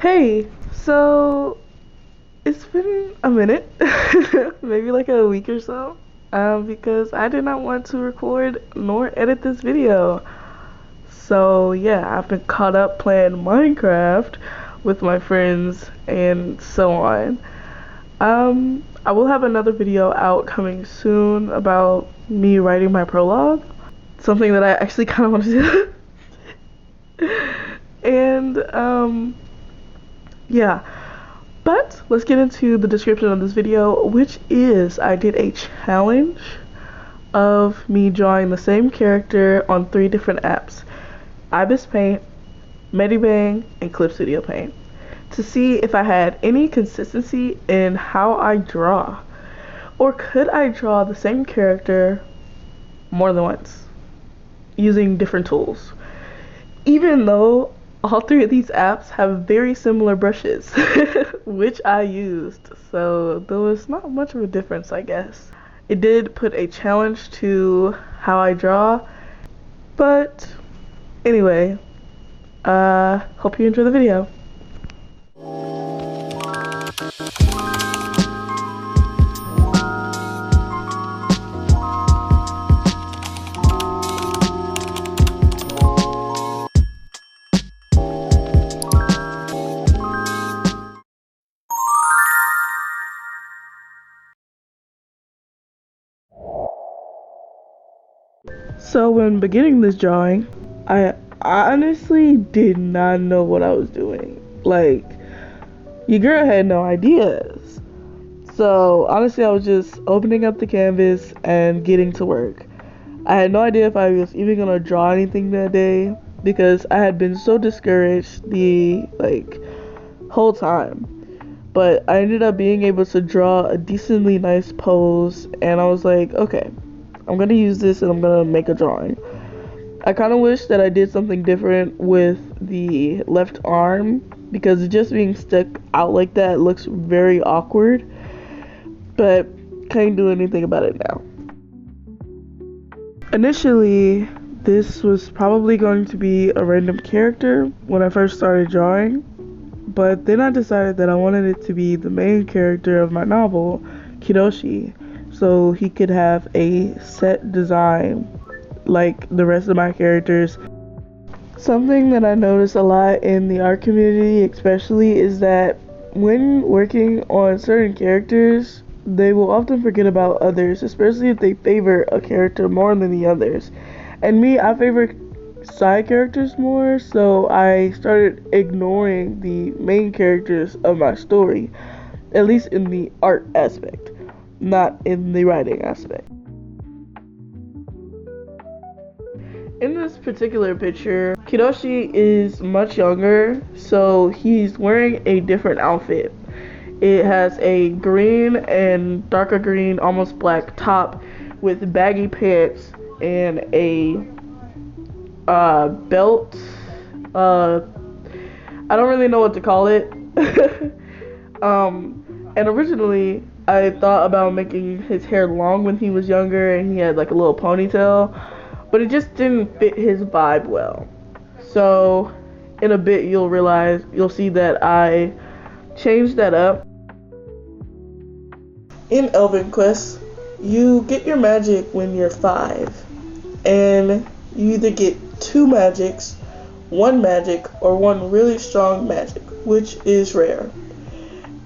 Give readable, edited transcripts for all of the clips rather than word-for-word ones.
Hey, so it's been a minute, maybe like a week or so, because I did not want to record nor edit this video. So yeah, I've been caught up playing Minecraft with my friends and so on. I will have another video out coming soon about me writing my prologue, something that I actually kind of want to do. And yeah, but let's get into the description of this video, which is I did a challenge of me drawing the same character on 3 different apps: Ibispaint, MediBang, and Clip Studio Paint, to see if I had any consistency in how I draw, or could I draw the same character more than once using different tools, even though all 3 of these apps have very similar brushes, which I used, so there was not much of a difference, I guess. It did put a challenge to how I draw, but anyway, hope you enjoy the video. So when beginning this drawing, I honestly did not know what I was doing. Like, your girl had no ideas. So honestly, I was just opening up the canvas and getting to work. I had no idea if I was even gonna draw anything that day because I had been so discouraged the whole time. But I ended up being able to draw a decently nice pose, and I was like, okay, I'm gonna use this and I'm gonna make a drawing. I kind of wish that I did something different with the left arm because just being stuck out like that looks very awkward, but can't do anything about it now. Initially, this was probably going to be a random character when I first started drawing, but then I decided that I wanted it to be the main character of my novel, Kiroshi, so he could have a set design like the rest of my characters. Something that I notice a lot in the art community especially is that when working on certain characters, they will often forget about others, especially if they favor a character more than the others. And me, I favor side characters more, so I started ignoring the main characters of my story, at least in the art aspect, not in the writing aspect. In this particular picture, Kiroshi is much younger, so he's wearing a different outfit. It has a green and darker green, almost black top with baggy pants and a belt. I don't really know what to call it. And originally I thought about making his hair long when he was younger and he had like a little ponytail, but it just didn't fit his vibe well. So in a bit you'll see that I changed that up. In Elven Quest, you get your magic when you're 5, and you either get 2 magics, 1 magic, or 1 really strong magic, which is rare.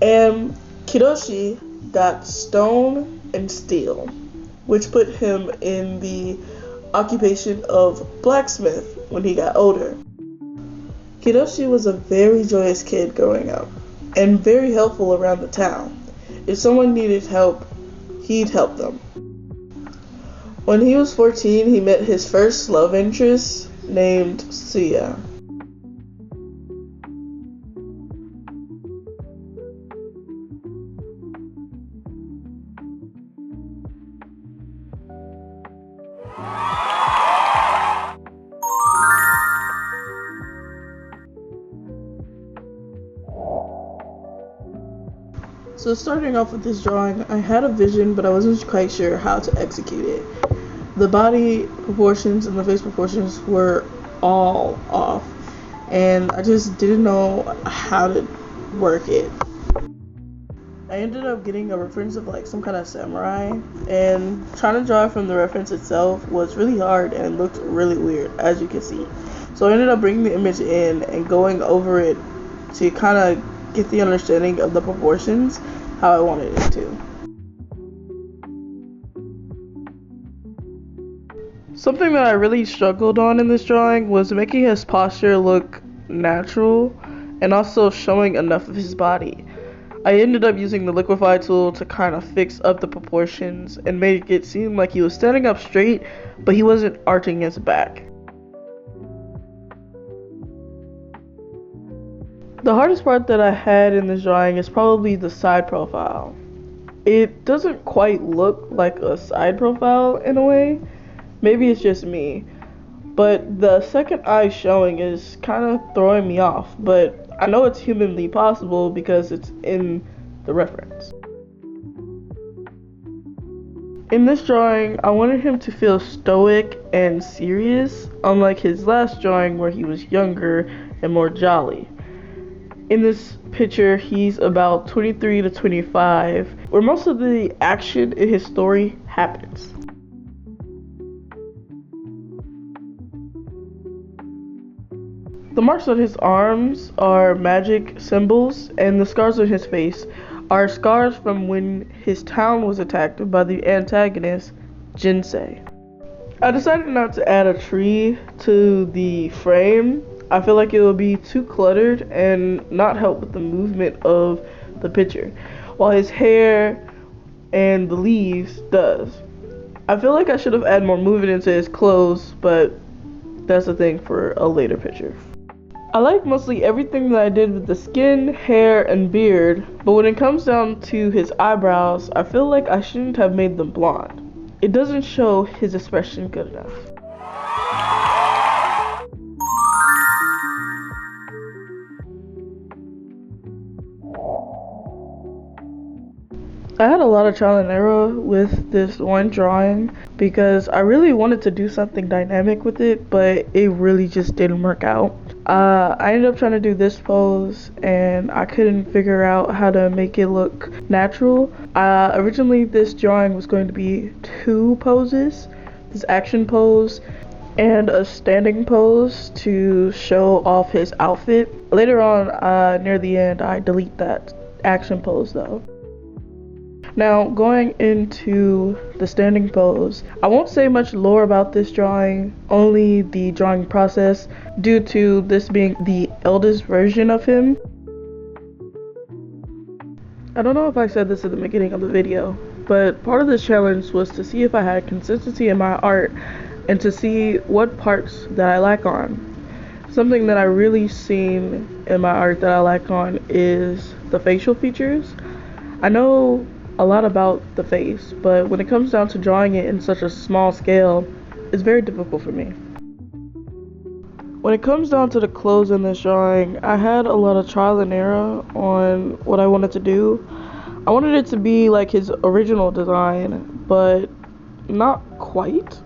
And Kiroshi got stone and steel, which put him in the occupation of blacksmith when he got older. Kiroshi was a very joyous kid growing up, and very helpful around the town. If someone needed help, he'd help them. When he was 14, he met his first love interest named Suya. So starting off with this drawing, I had a vision, but I wasn't quite sure how to execute it. The body proportions and the face proportions were all off, and I just didn't know how to work it. I ended up getting a reference of like some kind of samurai, and trying to draw from the reference itself was really hard and it looked really weird, as you can see. So I ended up bringing the image in and going over it to kind of get the understanding of the proportions how I wanted it to. Something that I really struggled on in this drawing was making his posture look natural and also showing enough of his body. I ended up using the liquify tool to kind of fix up the proportions and make it seem like he was standing up straight, but he wasn't arching his back. The hardest part that I had in this drawing is probably the side profile. It doesn't quite look like a side profile in a way. Maybe it's just me, but the second eye showing is kind of throwing me off, but I know it's humanly possible because it's in the reference. In this drawing, I wanted him to feel stoic and serious, unlike his last drawing where he was younger and more jolly. In this picture, he's about 23 to 25, where most of the action in his story happens. The marks on his arms are magic symbols, and the scars on his face are scars from when his town was attacked by the antagonist, Jinsei. I decided not to add a tree to the frame. I feel like it would be too cluttered and not help with the movement of the picture, while his hair and the leaves does. I feel like I should have added more movement into his clothes, but that's a thing for a later picture. I like mostly everything that I did with the skin, hair, and beard, but when it comes down to his eyebrows, I feel like I shouldn't have made them blonde. It doesn't show his expression good enough. I had a lot of trial and error with this one drawing because I really wanted to do something dynamic with it, but it really just didn't work out. I ended up trying to do this pose and I couldn't figure out how to make it look natural. Originally this drawing was going to be two poses, this action pose and a standing pose to show off his outfit. Later on, near the end, I delete that action pose though. Now, going into the standing pose, I won't say much lore about this drawing, only the drawing process, due to this being the eldest version of him. I don't know if I said this at the beginning of the video, but part of this challenge was to see if I had consistency in my art and to see what parts that I lack on. Something that I really seen in my art that I lack on is the facial features. I know a lot about the face, but when it comes down to drawing it in such a small scale, it's very difficult for me. When it comes down to the clothes in this drawing, I had a lot of trial and error on what I wanted to do. I wanted it to be like his original design, but not quite.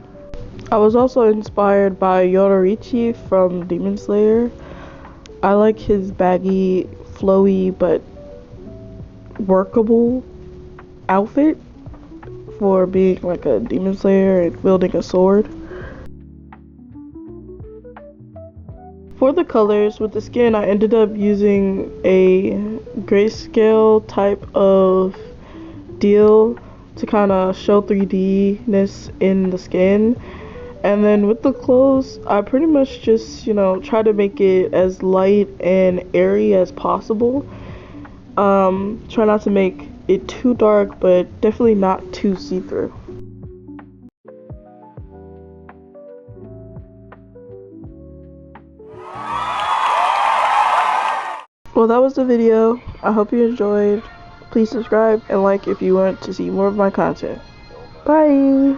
I was also inspired by Yoruichi from Demon Slayer. I like his baggy, flowy, but workable outfit for being like a demon slayer and wielding a sword. For the colors with the skin, I ended up using a grayscale type of deal to kind of show 3D-ness in the skin. And then with the clothes, I pretty much just, try to make it as light and airy as possible. Try not to make it too dark, but definitely not too see-through. Well, that was the video. I hope you enjoyed. Please subscribe and like if you want to see more of my content. Bye!